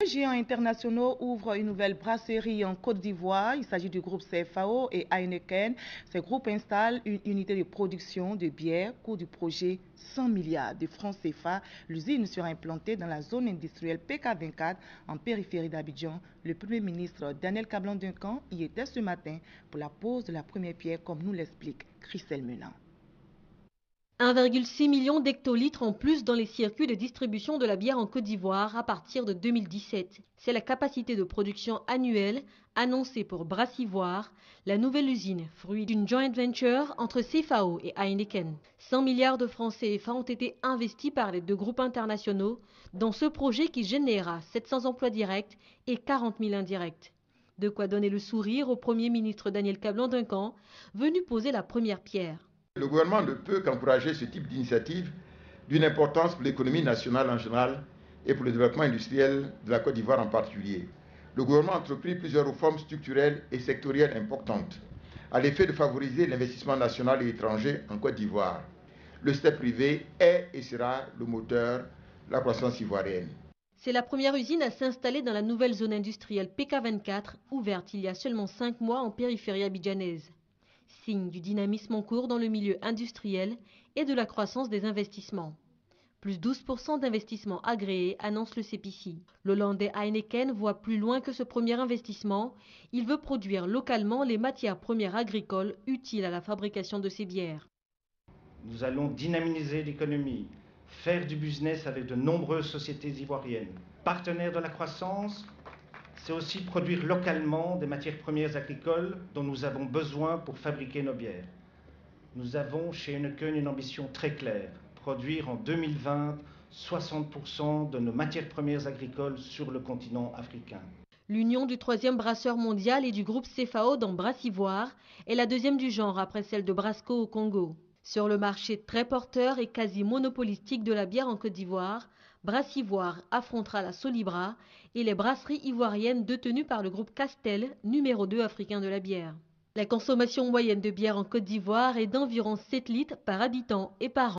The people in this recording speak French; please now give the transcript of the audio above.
géants internationaux ouvrent une nouvelle brasserie en Côte d'Ivoire. Il s'agit du groupe CFAO et Heineken. Ces groupes installent une unité de production de bière. Coût du projet 100 milliards de francs CFA. L'usine sera implantée dans la zone industrielle PK24 en périphérie d'Abidjan. Le Premier ministre Daniel Kablan-Duncan y était ce matin pour la pose de la première pierre, comme nous l'explique Christelle Menant. 1,6 million d'hectolitres en plus dans les circuits de distribution de la bière en Côte d'Ivoire à partir de 2017. C'est la capacité de production annuelle annoncée pour Brassivoire, la nouvelle usine, fruit d'une joint venture entre CFAO et Heineken. 100 milliards de francs CFA ont été investis par les deux groupes internationaux dans ce projet qui générera 700 emplois directs et 40 000 indirects. De quoi donner le sourire au Premier ministre Daniel Kablan-Duncan, venu poser la première pierre. Le gouvernement ne peut qu'encourager ce type d'initiative d'une importance pour l'économie nationale en général et pour le développement industriel de la Côte d'Ivoire en particulier. Le gouvernement a entrepris plusieurs réformes structurelles et sectorielles importantes à l'effet de favoriser l'investissement national et étranger en Côte d'Ivoire. Le secteur privé est et sera le moteur de la croissance ivoirienne. C'est la première usine à s'installer dans la nouvelle zone industrielle PK24, ouverte il y a seulement 5 mois en périphérie abidjanaise. Signe du dynamisme en cours dans le milieu industriel et de la croissance des investissements. Plus 12% d'investissements agréés, annonce le CEPICI. L'Hollandais Heineken voit plus loin que ce premier investissement. Il veut produire localement les matières premières agricoles utiles à la fabrication de ses bières. Nous allons dynamiser l'économie, faire du business avec de nombreuses sociétés ivoiriennes. Partenaires de la croissance, c'est aussi produire localement des matières premières agricoles dont nous avons besoin pour fabriquer nos bières. Nous avons chez Heineken une ambition très claire, produire en 2020 60% de nos matières premières agricoles sur le continent africain. L'union du troisième brasseur mondial et du groupe CFAO dans Brassivoire est la deuxième du genre après celle de Brasco au Congo. Sur le marché très porteur et quasi monopolistique de la bière en Côte d'Ivoire, Brassivoire affrontera la Solibra et les brasseries ivoiriennes détenues par le groupe Castel, numéro 2 africain de la bière. La consommation moyenne de bière en Côte d'Ivoire est d'environ 7 litres par habitant et par an.